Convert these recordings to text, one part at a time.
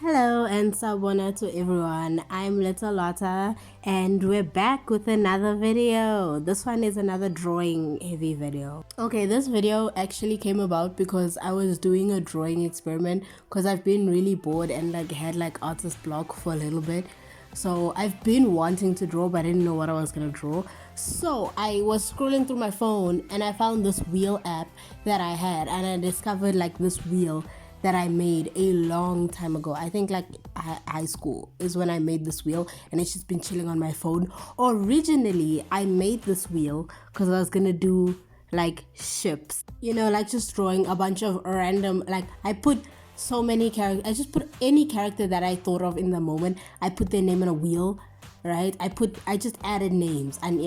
Hello and Sabona to everyone. I'm Little Lotta and we're back with another video. This one is another drawing heavy video. Okay, this video actually came about because I was doing a drawing experiment because I've been really bored and had artist block for a little bit. So I've been wanting to draw but I didn't know what I was gonna draw. So I was scrolling through my phone and I found this wheel app that I had and I discovered this wheel that I made a long time ago. I think high school is when I made this wheel and it's just been chilling on my phone. Originally, I made this wheel because I was gonna do ships, just drawing a bunch of random, I put so many characters. I just put any character that I thought of in the moment. I put their name on a wheel, right? I just added names and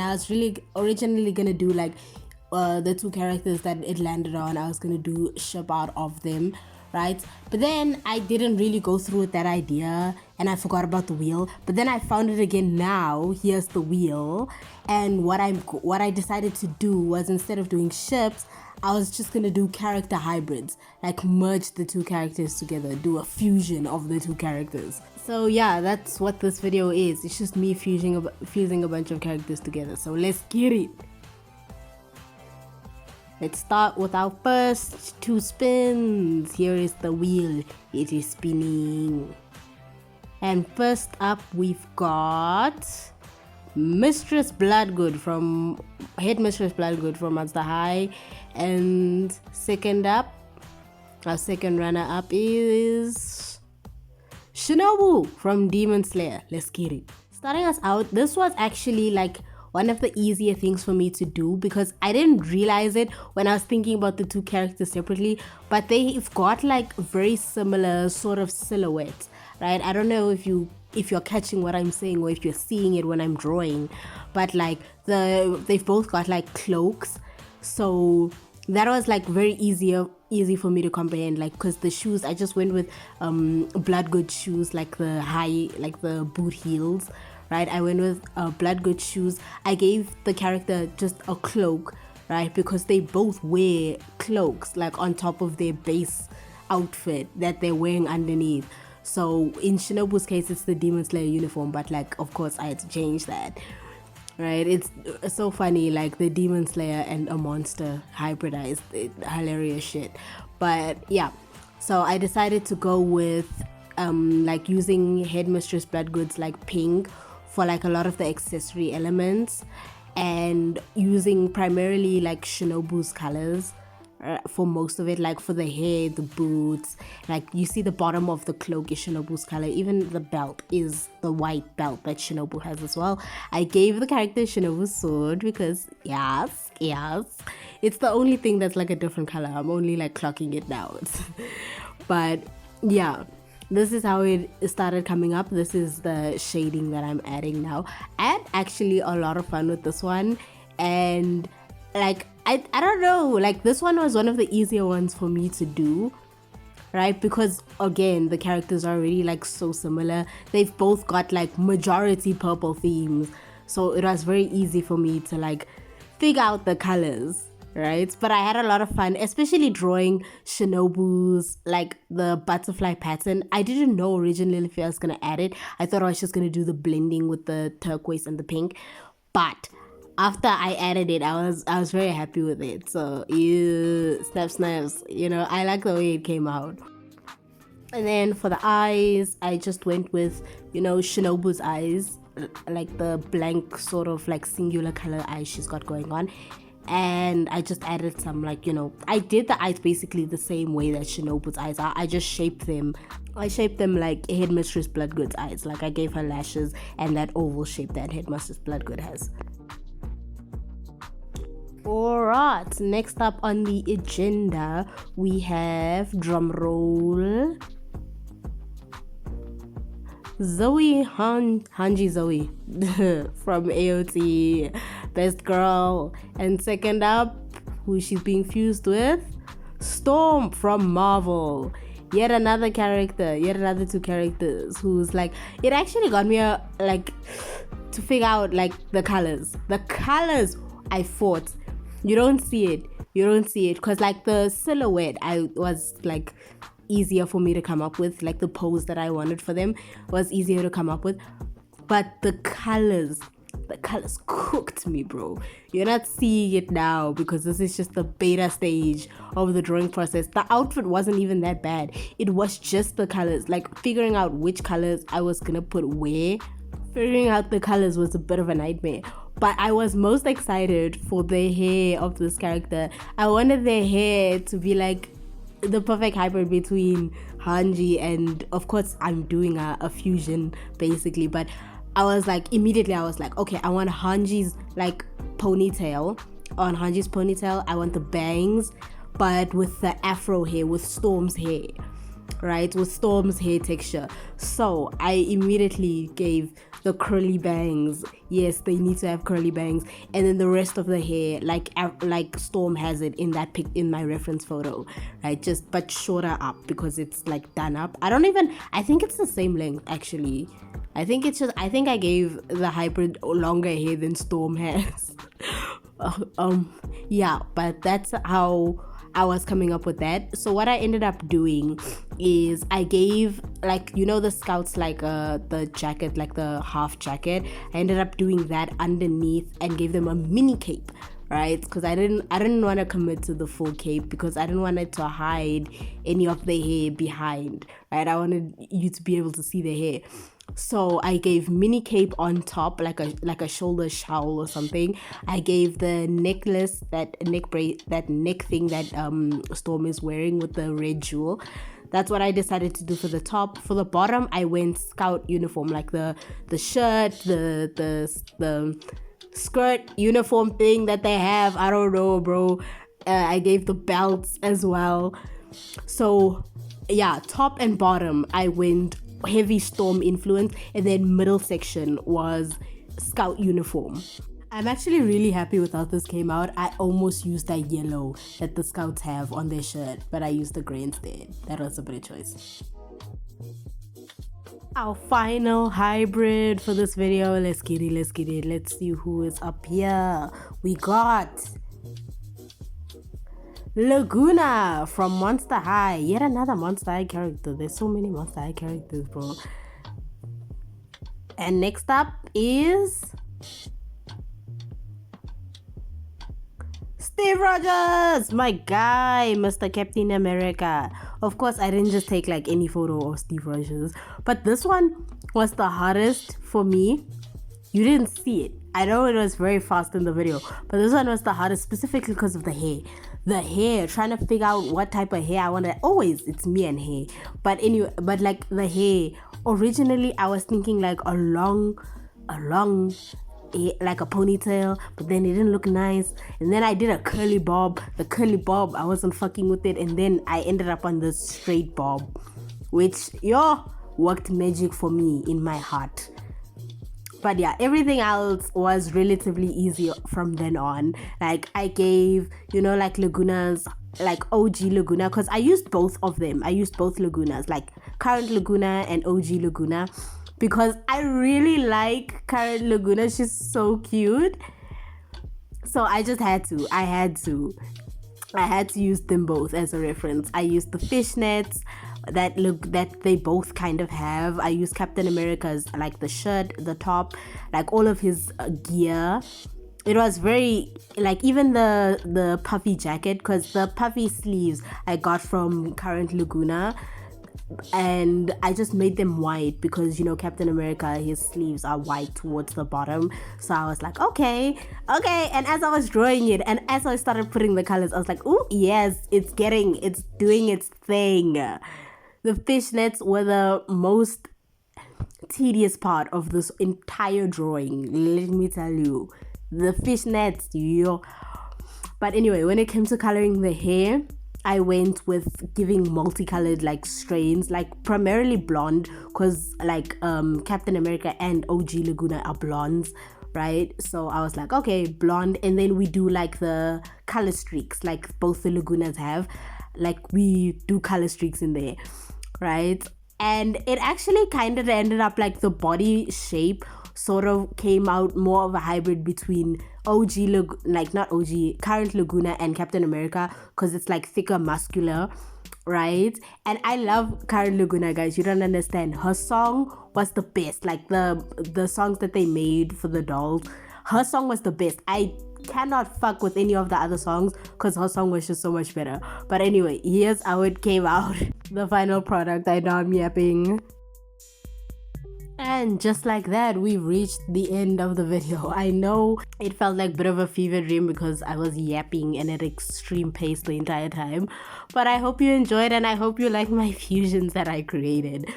I was really originally gonna do the two characters that it landed on. I was gonna do ship out of them, right? But then I didn't really go through with that idea and I forgot about the wheel. But then I found it again now. Here's the wheel. And what I decided to do was, instead of doing ships, I was just gonna do character hybrids, merge the two characters together, do a fusion of the two characters. So yeah, that's what this video is. It's just me fusing a bunch of characters together. So let's get it. Let's start with our first two spins. Here is the wheel. It is spinning. And first up, we've got Mistress Bloodgood from Headmistress Bloodgood from Monster High. And second up, our second runner up is Shinobu from Demon Slayer. Let's get it. Starting us out, this was actually one of the easier things for me to do because I didn't realize it when I was thinking about the two characters separately, but they've got very similar sort of silhouettes, right? I don't know if you're catching what I'm saying or if you're seeing it when I'm drawing, but they've both got cloaks, so that was very easy for me to comprehend, because the shoes, I just went with Bloodgood shoes, the high, the boot heels, right? I went with Bloodgood shoes. I gave the character just a cloak, right? Because they both wear cloaks on top of their base outfit that they're wearing underneath. So in Shinobu's case, it's the Demon Slayer uniform, but of course I had to change that, right? It's so funny, the Demon Slayer and a monster hybridized. Hilarious shit. But yeah, so I decided to go with using Headmistress Bloodgood's pink for a lot of the accessory elements, and using primarily Shinobu's colors for most of it, for the hair, the boots, you see the bottom of the cloak is Shinobu's color. Even the belt is the white belt that Shinobu has as well. I gave the character Shinobu's sword because yes, it's the only thing that's a different color. I'm only clocking it now. But yeah, this is how it started coming up. This is the shading that I'm adding now. I had actually a lot of fun with this one, and I don't know, this one was one of the easier ones for me to do, right? Because again, the characters are already so similar. They've both got majority purple themes, so it was very easy for me to figure out the colors, right? But I had a lot of fun, especially drawing Shinobu's the butterfly pattern. I didn't know originally if I was gonna add it. I thought I was just gonna do the blending with the turquoise and the pink, but after I added it, I was very happy with it. So snaps, I like the way it came out. And then for the eyes, I just went with Shinobu's eyes, the blank sort of singular color eyes she's got going on. And I just added some I did the eyes basically the same way that Shinobu's eyes are. I just shaped them. I shaped them like Headmistress Bloodgood's eyes. I gave her lashes and that oval shape that Headmistress Bloodgood has. Alright, next up on the agenda we have, drumroll, Hanji Zoe from AOT, best girl. And second up, who she's being fused with, Storm from Marvel. Yet another two characters who's it actually got me to figure out the colors. I thought you don't see it because the silhouette, I was easier for me to come up with. Like the pose that I wanted for them was easier to come up with. But the colors cooked me, bro. You're not seeing it now because this is just the beta stage of the drawing process. The outfit wasn't even that bad. It was just the colors, like figuring out which colors I was gonna put where. Figuring out the colors was a bit of a nightmare. But I was most excited for the hair of this character. I wanted their hair to be like the perfect hybrid between Hanji and, of course, I'm doing a fusion basically, but I was like, okay, I want Hanji's like ponytail. On Hanji's ponytail, I want the bangs, but with the afro hair, with Storm's hair, right? With Storm's hair texture. So I immediately gave the curly bangs. Yes, they need to have curly bangs, and then the rest of the hair, like Storm has it in that pic in my reference photo, right? Just but shorter up because it's like done up. I think it's the same length actually. I think I gave the hybrid longer hair than Storm has. Yeah, but that's how I was coming up with that. So what I ended up doing is I gave, like, you know, the scouts, like the jacket, like the half jacket. I ended up doing that underneath and gave them a mini cape, right? Because I didn't want to commit to the full cape because I didn't want it to hide any of the hair behind, right? I wanted you to be able to see the hair. So I gave mini cape on top, like a shoulder shawl or something. I gave the necklace, that neck thing that Storm is wearing with the red jewel. That's what I decided to do for the top. For the bottom, I went scout uniform, like the shirt, the skirt uniform thing that they have. I don't know, bro. I gave the belts as well. So yeah, top and bottom, I went heavy Storm influence, and then middle section was scout uniform. I'm actually really happy with how this came out. I almost used that yellow that the scouts have on their shirt, but I used the gray instead. That was a better choice. Our final hybrid for this video. Let's get it. Let's see who is up here. We got Laguna from Monster High. Yet another Monster High character. There's so many Monster High characters, bro. And next up is Steve Rogers, my guy, Mr. Captain America. Of course, I didn't just take like any photo of Steve Rogers, but this one was the hardest for me. You didn't see it. I know it was very fast in the video, but this one was the hardest specifically because of the hair. The hair, trying to figure out what type of hair I wanted. Always, it's me and hair. But anyway, but like the hair, originally I was thinking like a long hair, like a ponytail, but then it didn't look nice. And then I did a curly bob. The curly bob, I wasn't fucking with it. And then I ended up on this straight bob, which, worked magic for me in my heart. But yeah, everything else was relatively easy from then on. Like I gave, like Laguna's, like OG Laguna, because I used both of them. I used both Lagunas, like current Laguna and OG Laguna, because I really like current Laguna. She's so cute. So I just had to. I had to use them both as a reference. I used the fishnets that they both kind of have. I used Captain America's, like the shirt, the top, like all of his gear. It was very, like, even the puffy jacket, because the puffy sleeves I got from current Laguna, and I just made them white because Captain America, his sleeves are white towards the bottom. So I was like, okay. And as I was drawing it and as I started putting the colors, I was like, oh yes, it's doing its thing. The fishnets were the most tedious part of this entire drawing, let me tell you. The fishnets, But anyway, when it came to coloring the hair, I went with giving multicolored like strains, like primarily blonde, because like Captain America and OG Laguna are blondes, right? So I was like, okay, blonde, and then we do like the color streaks, like both the Lagunas have, like we do color streaks in there, right? And it actually kind of ended up like the body shape sort of came out more of a hybrid between current Laguna and Captain America, because it's like thicker, muscular, right? And I love Karen Laguna, guys. You don't understand. Her song was the best. Like the songs that they made for the dolls, her song was the best. I cannot fuck with any of the other songs because her song was just so much better. But anyway, here's how it came out. The final product. I know I'm yapping. And just like that, we reached the end of the video. I know it felt like a bit of a fever dream because I was yapping and at extreme pace the entire time. But I hope you enjoyed and I hope you like my fusions that I created.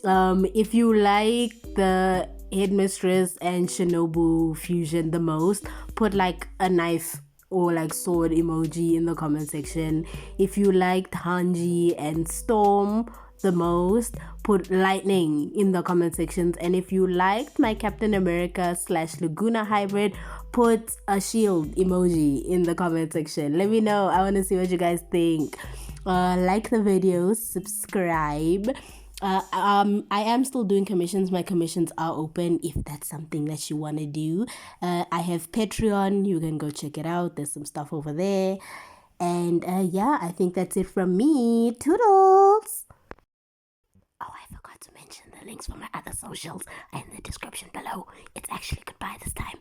If you like the Headmistress and Shinobu fusion the most, put like a knife or like sword emoji in the comment section. If you liked Hanji and Storm the most, put lightning in the comment sections. And if you liked my Captain America / Laguna hybrid, put a shield emoji in the comment section. Let me know. I want to see what you guys think. Like the video, subscribe. I am still doing commissions. My commissions are open if that's something that you want to do. I have Patreon. You can go check it out. There's some stuff over there. And yeah, I think that's it from me. Toodles! Oh, I forgot to mention the links for my other socials are in the description below. It's actually goodbye this time.